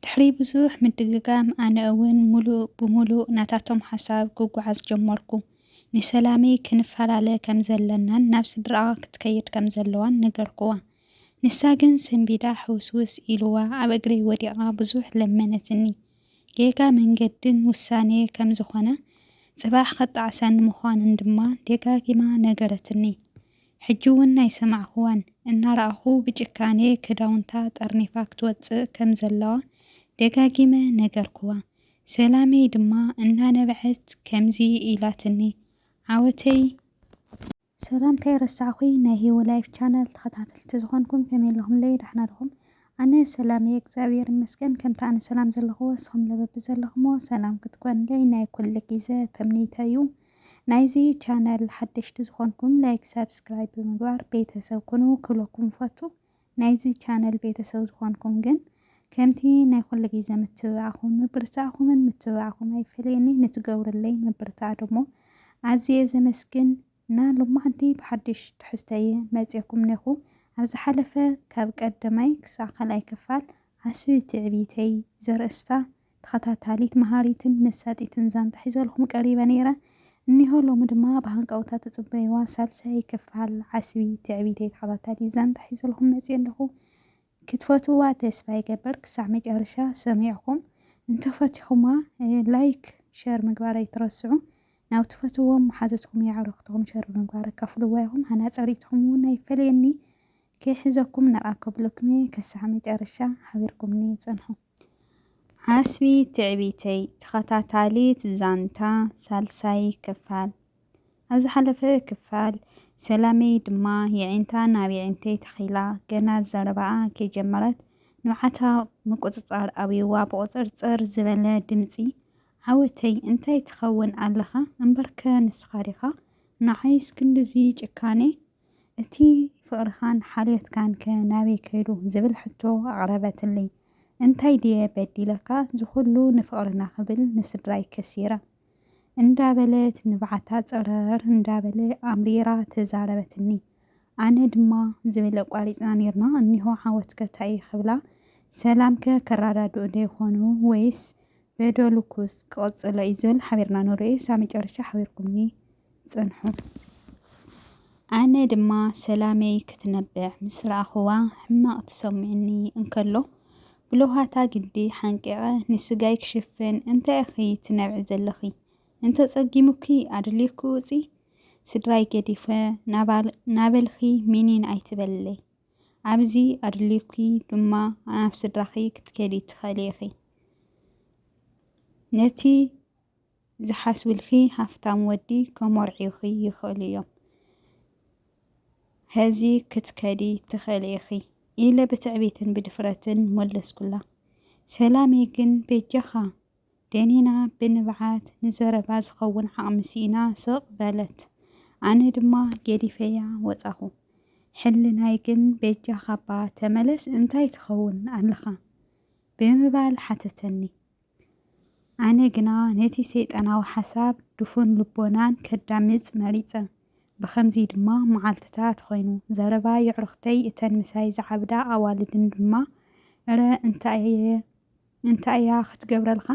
ድሕሪ ብዙሕ ምድግጋም ኣነ እውን ሙሉእ ብሙሉእ ናታቶም ሓሳብ ክጓዓዝ ጀመርኩ። ንሰላመይ ክንፈላለ ከም ዘለናን ናብ ስድራ ክትከይድ ከም ዘለዋን ነገርኩዋ። ንሳ ግን ሰንቢዳ ሕውስውስ ኢልዋ ኣብ እግረይ ወዲቓ ብዙሕ ለመነትኒ። ጌጋ መንገድን ውሳኔ ከም ዝኾነ ጽባሕ ከጣዕሰኒ ምዃኑን ድማ ደጋጊማ ነገረትኒ። ሕጂ እውን ኣይሰማዕኽዋን እናረኣኹ ብጭካኔ ክዳውንታ ጠርኒፋ ክትወፅእ ከም ዘለዋ ደጋጊመ ነገርኩዋ። ሰላመይ ድማ እናነበዐት ከምዚ ኢላትኒ። ዓወተይ ሰላምታይ ረሳዕኹ ናይ ሂወ ላይፍ ቻናል ተኸታተልቲ ዝኾንኩም ከመይ ኣለኹም ለይ ዳሕና ዲኹም? ኣነ ሰላመይ እግዚኣብሔር ይመስገን። ከምቲ ኣነ ሰላም ዘለኹዎ ንስኹም ለበቢ ዘለኹምዎ ሰላም ክትኮንለይ ናይ ኩሉ ግዜ ተምኒተይ እዩ። ናይዚ ቻናል ሓደሽቲ ዝኾንኩም ላይክ ሰብስክራይብ ብምግባር ቤተሰብ ኩኑ ክብለኩም ይፈቱ። ናይዚ ቻናል ቤተሰብ ዝኾንኩም ግን ከምቲ ናይ ኩሉ ግዜ ምትብባዕኹም ምብርታዕኹምን ምትብባዕኹም ኣይፈለየኒ ንትገብሩለይ ምብርታዕ ደሞ ኣዝየ ዘመስግን እና ሎማዓንቲ ብሓድሽ ትሕዝተየ መፂአኩም ነኹ። ኣብ ዝሓለፈ ካብ ቀዳማይ ክሳብ ካልኣይ ክፋል ዓስቢ ትዕቢተይ ዘርእስታ ተኸታታሊት መሃሪትን መሳጢትን ዛንታ ሒዘልኩም ቀሪበ ነይረ እኒሆ ሎሚ ድማ ብሃንቃውታ ተፅበይዋ ሳልሳይ ክፋል ዓስቢ ትዕቢተይ ተኸታታሊት ዛንታ ሒዘልኩም መፅእ ኣለኹ። ክትፈትዋ ተስፋ ይገበር ክሳብ መጨረሻ ሰሚዕኹም እንተፈቲኹማ ላይክ ሸር ምግባር ኣይትረስዑ። ናብ ትፈትዎም ሓዘትኩም የዕረኽትኩም ሸር ብምግባር ከፍልዋ ኢኹም ሃናፀሪትኩም እውን ኣይፈለየኒ ከይሕዘኩም ናብኣ ከብለኩም እየ ክሳብ መጨረሻ ሓቢርኩምኒ ፅንሑ። ዓስቢ ትዕቢተይ ተኸታታሊት ዛንታ ሳልሳይ ክፋል። ኣብ ዝሓለፈ ክፋል ሰላመይ ድማ የዒንታ ናብ የዒንተይ ተኺላ ገና ዘረባኣ ከይጀመረት ንባዓታ ምቁፅፃር ኣብይዋ ብቁፅርፅር ዝበለ ድምፂ ዓወተይ እንታይ ትኸውን ኣለኻ እምበርከ ንስኻ ዲኻ ንዓይስ ክንድዚ ጭካኔ እቲ ፍቕርኻን ሓልዮትካን ከ ናበይ ከይዱ ዝብል ሕቶ ኣቕረበትለይ። እንታይ ድየ በዲለካ ዝኩሉ ንፍቕርና ክብል ንስድራይ ከሲራ እንዳበለት ንባዓታ ፀረር እንዳበለ ኣምሪራ ተዛረበትኒ። ኣነ ድማ ዝብል ኣቋሪፅና ነርና እኒሆ ዓወትከ እንታይ ክብላ ሰላምከ ከራዳድኡ ዶ ይኾኑ ወይስ በደሉኩስ ክቕፅሎ እዩ ዝብል ሓቢርና ንሪኦ ሳብ መጨረሻ ሓቢርኩምኒ ፅንሑ። ኣነ ድማ ሰላመይ ክትነብዕ ምስ ረኣኽዋ ሕማቕ ትሰምዐኒ እንከሎ ብልውሃታ ግዲ ሓንቂቐ ንስጋይ ክሽፍን እንታይ እኺ ትነብዕ ዘለኺ እንተፀጊሙኪ ኣድልየኩ ውፂ ስድራይ ገዲፈ ናበልኺ ሚኒን ኣይትበልለይ ኣብዚ ኣድልየኩ ድማ ናብ ስድራኺ ክትከዲ ትኽእሊ ኢኺ ነቲ ዝሓስብልኺ ሃፍታም ወዲ ከመርዒኺ ይኽእሉ እዮም ሕዚ ክትከዲ ትኽእሊ ኢኺ ኢለ ብትዕቢትን ብድፍረትን መለስኩላ። ሰላመይ ግን ቤጃኻ ደኒና ብንብዓት ንዘረባ ዝኸውን ዓቕሚ ሲኢና ስቕ በለት። ኣነ ድማ ገዲፈያ ወፃኹ። ሕልናይ ግን ቤጃኻ ባ ተመለስ እንታይ ትኸውን ኣለኻ ብምባል ሓተተኒ። ኣነ ግና ነቲ ሰይጣናዊ ሓሳብ ድፉን ልቦናን ከዳምፅ መሪፀ። ብኸምዚ ድማ መዓልትታት ኮይኑ ዘረባ የዕርኽተይ እተን ምሳይ ዝዓብዳ ኣዋልድን ድማ እረ እንታይ እያ ክትገብረልካ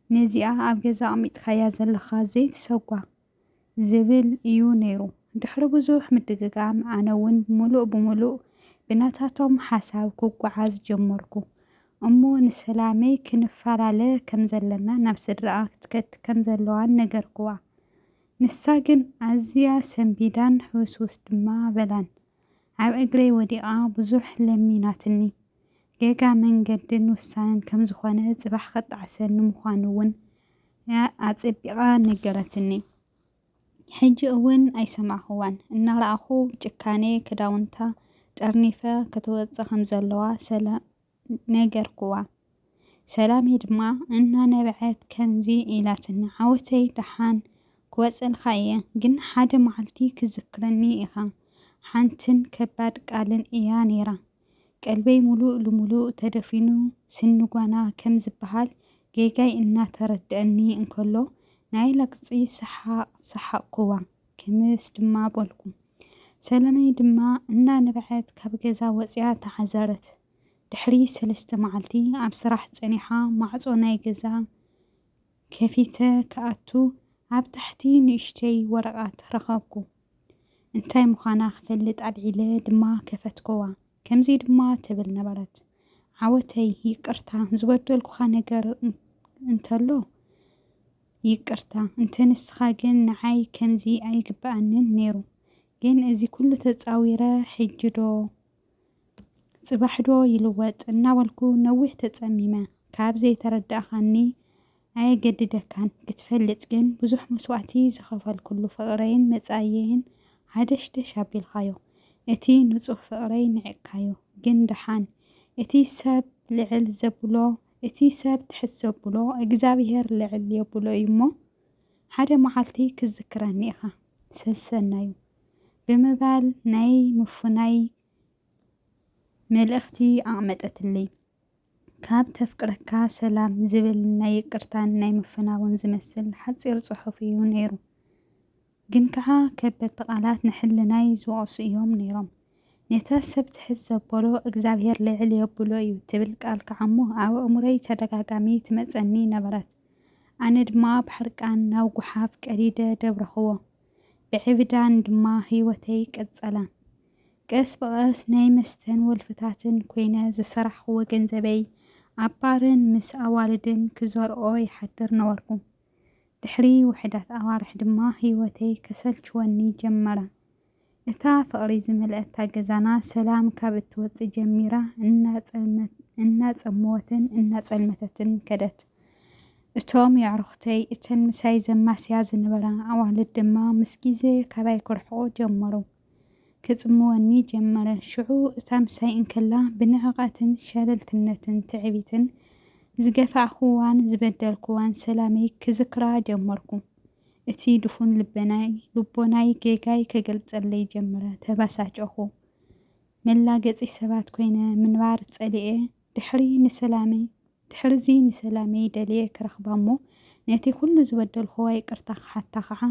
ነዚኣ ኣብ ገዛ ኣቕሚጥካያ ዘለኻ ዘይትሰጓ ዝብል እዩ ነይሩ። ድሕሪ ብዙሕ ምድግጋም ኣነ እውን ሙሉእ ብሙሉእ ብናታቶም ሓሳብ ክጓዓዝ ጀመርኩ እሞ ንሰላመይ ክንፈላለ ከም ዘለና ናብ ስድራኣ ክትከድ ከም ዘለዋን ነገርኩዋ። ንሳ ግን ኣዝያ ሰንቢዳን ሕውስውስ ድማ በላን ኣብ እግረይ ወዲቓ ብዙሕ ለሚናትኒ። ጌጋ መንገድን ውሳነን ከም ዝኾነ ጽባሕ ከጣዕሰኒ ምዃኑ እውን ኣፀቢቓ ነገረትኒ። ሕጂ እውን ኣይሰማዕኽዋን እናረኣኹ ጭካኔ ክዳውንታ ጠርኒፈ ክትወፅእ ከም ዘለዋ ነገርኩዋ። ሰላመይ ድማ እናነበዐት ከምዚ ኢላትኒ ዓወተይ ደሓን ክወፅልካ እየ ግን ሓደ መዓልቲ ክዝክረኒ ኢኻ ሓንትን ከባድ ቃልን እያ ነይራ። ቀልበይ ሙሉእ ልሙሉእ ተደፊኑ ስንጓና ከም ዝበሃል ጌጋይ እናተረድአኒ እንከሎ ናይ ለቅፂ ሰሓቅኩዋ ክምስ ድማ በልኩ። ሰላመይ ድማ እናነበዐት ካብ ገዛ ወፅያ ተሓዘረት። ድሕሪ 3 መዓልቲ ኣብ ስራሕ ፀኒሓ ማዕፆ ናይ ገዛ ከፊተ ክኣቱ ኣብ ታሕቲ ንእሽተይ ወረቐት ረኸብኩ። እንታይ ምዃና ክፈልጥ ኣልዒለ ድማ ከፈትኩዋ። ከምዚ ድማ ትብል ነበረት፣ ዓወተይ ይቅርታ ዝበደልኩኻ ነገር እንተሎ ይቅርታ፣ እንተንስኻ ግን ንዓይ ከምዚ ኣይግባአንን ነይሩ። ግን እዚ ኩሉ ተፃዊረ ሕጂ ዶ ፅባሕ ዶ ይልወጥ እናበልኩ ነዊሕ ተፀሚመ። ካብ ዘይተረዳእኻኒ ኣየገድደካን። ክትፈልጥ ግን ብዙሕ መስዋዕቲ ዝኸፈልኩሉ ፍቕረይን መጻየይን ሓደሽተሽ ኣቢልካዮ። እቲ ንጹህ ፍቕረይ ንዕካዮ። ግን ድሓን እቲ ሰብ ልዕል ዘብሎ እቲ ሰብ ትሕት ዘብሎ እግዚኣብሔር ልዕል የብሎ እዩ እሞ ሓደ መዓልቲ ክዝክረኒ ኢኻ ሰሰናዩ ብምባል ናይ ምፉናይ መልእኽቲ ኣቕመጠትለይ። ካብ ተፍቅረካ ሰላም ዝብል ናይ ይቅርታን ናይ ምፍናውን ዝመስል ሓፂር ጽሑፍ እዩ ነይሩ። ግን ከዓ ከበድቲ ቃላት ንሕልናይ ዝወቕሱ እዮም ነይሮም። ነታ ሰብ ትሕት ዘበሎ እግዚኣብሔር ልዕል የብሎ እዩ ትብል ቃል ከዓ እሞ ኣብ ኣእሙረይ ተደጋጋሚ ትመፀኒ ነበረት። ኣነ ድማ ብሕርቃን ናብ ጉሓፍ ቀዲደ ደብረኽዎ። ብዕብዳን ድማ ህይወተይ ቀጸላ። ቀስ ብቐስ ናይ መስተን ወልፍታትን ኮይነ ዝሰራሕኽዎ ገንዘበይ ኣብ ባርን ምስ ኣዋልድን ክዘርኦ ይሓድር ነበርኩ። ድሕሪ ውሕዳት ኣዋርሕ ድማ ህይወተይ ከሰልችወኒ ጀመረ። እታ ፍቕሪ ዝመልአታ ገዛና ሰላም ካብ እትወፅእ ጀሚራ እናፀመወትን እናፀልመተትን ከደት። እቶም የዕርኽተይ እተን ምሳይ ዘማስያ ዝነበራ ኣዋልድ ድማ ምስ ግዜ ካባይ ክርሕቑ ጀመሩ። ክፅምወኒ ጀመረ። ሽዑ እታ ምሳይ እንከላ ብንዕቐትን ሸለልትነትን ትዕቢትን ዝገፋዕኽዋን ዝበደልክዋን ሰላመይ ክዝክራ ጀመርኩ። እቲ ድፉን ልቦናይ ጌጋይ ከገልፀለይ ጀመረ። ተባሳጨኹ። መላገፂ ሰባት ኮይነ ምንባር ፀሊኤ ድሕርዚ ንሰላመይ ደልየ ክረኽባ እሞ ነቲ ኩሉ ዝበደልክዋ ይቅርታ ክሓታ ከዓ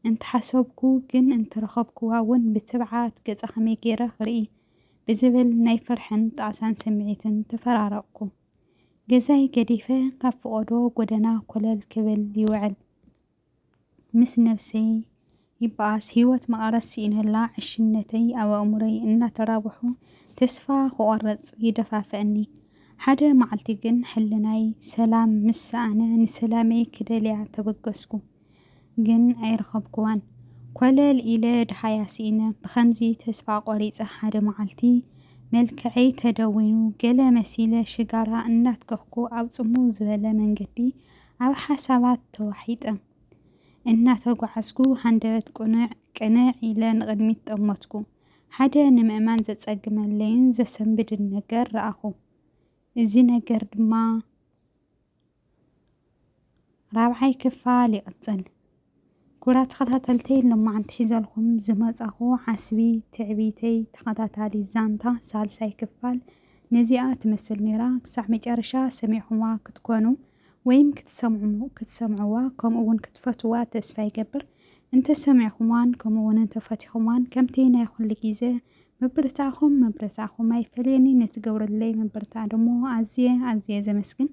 እንተሓሰብኩ ግን እንተረኸብክዋ እውን ብትብዓት ገፀ ከመይ ገይረ ክርኢ ብዝብል ናይ ፍርሕን ጣዕሳን ስምዒትን ተፈራረቕኩ። ገዛይ ገዲፈ ካብ ፍቐዶ ጎደና ኮለል ክብል ይውዕል። ምስ ነፍሰይ ይበኣስ ህይወት መቐረስ ሲኢነላ ዕሽነተይ ኣብ ኣእሙረይ እናተራብሑ ተስፋ ክቆርፅ ይደፋፍአኒ። ሓደ መዓልቲ ግን ሕልናይ ሰላም ምስ ሰኣነ ንሰላመይ ክደልያ ተበገስኩ። ግን ኣይረኸብክዋን። ኮለል ኢለ ድሓያ ሲኢነ ብኸምዚ ተስፋ ቆሪፀ ሓደ መዓልቲ መልክዐይ ተደዊኑ ገለ መሲለ ሽጋራ እናትከኽኩ ኣብ ጽምው ዝበለ መንገዲ ኣብ ሓሳባት ተዋሒጠ። እናተጓዓዝኩ ሃንደበት ቅንዕ ኢለ ንቕድሚት ጠመትኩ። ሓደ ንምእማን ዘጸግመለይን ዘሰንብድን ነገር ረኣኹ። እዚ ነገር ድማ 4ይ ክፋል ይቕጽል። ኩራት ተኸታተልተይ ሎማዓንቲ ሒዘልኩም ዝመጻኹ ዓስቢ ትዕቢተይ ተኸታታሊ ዛንታ 3ይ ክፋል ነዚኣ ትመስል ነይራ። ክሳዕ መጨረሻ ሰሚዕኹምዋ ክትኮኑ ወይም ክትሰምዑዋ ከምኡ እውን ክትፈትዋ ተስፋ ይገብር። እንተሰሚዕኹምዋን ከምኡ እውን እንተፈቲኹምዋን ከምቲ ናይ ኩሉ ግዜ መብርታዕኹም ኣይፈለየኒ። ነትገብረለይ መበርታዕ ደሞ ኣዝየ ዘመስግን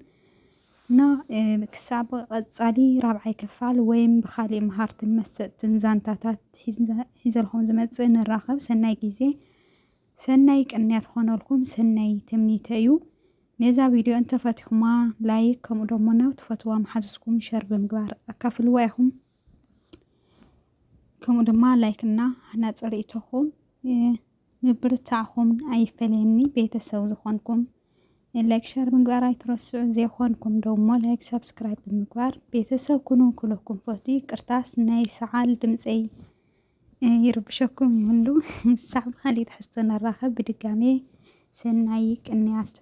እና ክሳብ ቀጻሊ 4ይ ክፋል ወይም ብኻሊእ መሃርትን መሰጥትን ዛንታታት ሒዘልኩም ዝመጽእ ንራኸብ። ሰናይ ግዜ፣ ሰናይ ቅንያት ክኾነልኩም ሰናይ ትምኒተ እዩ። ነዛ ቪድዮ እንተፈቲኹማ ላይክ ከምኡ ደሞ ናብ ትፈትዋ መሓዝስኩም ሸር ብምግባር ኣካፍልዋ ኢኹም። ከምኡ ድማ ላይክ እና ናፅሪእተኹም ምብርታዕኹም ኣይፈለየኒ። ቤተሰብ ዝኾንኩም ላይክ ሸር ምግባር ኣይትረስዑ። ዘይኾንኩም ደሞ ላይክ ሰብስክራይብ ብምግባር ቤተሰብ ኩኑ ኩለኩም ፈቲ። ቅርታስ ናይ ሰዓል ድምፀይ ይርብሸኩም ይሁሉ። ሳዕ ብኻሊእ ትሕዝቶ ነራኸብ። ብድጋሜ ሰናይ ቅንያት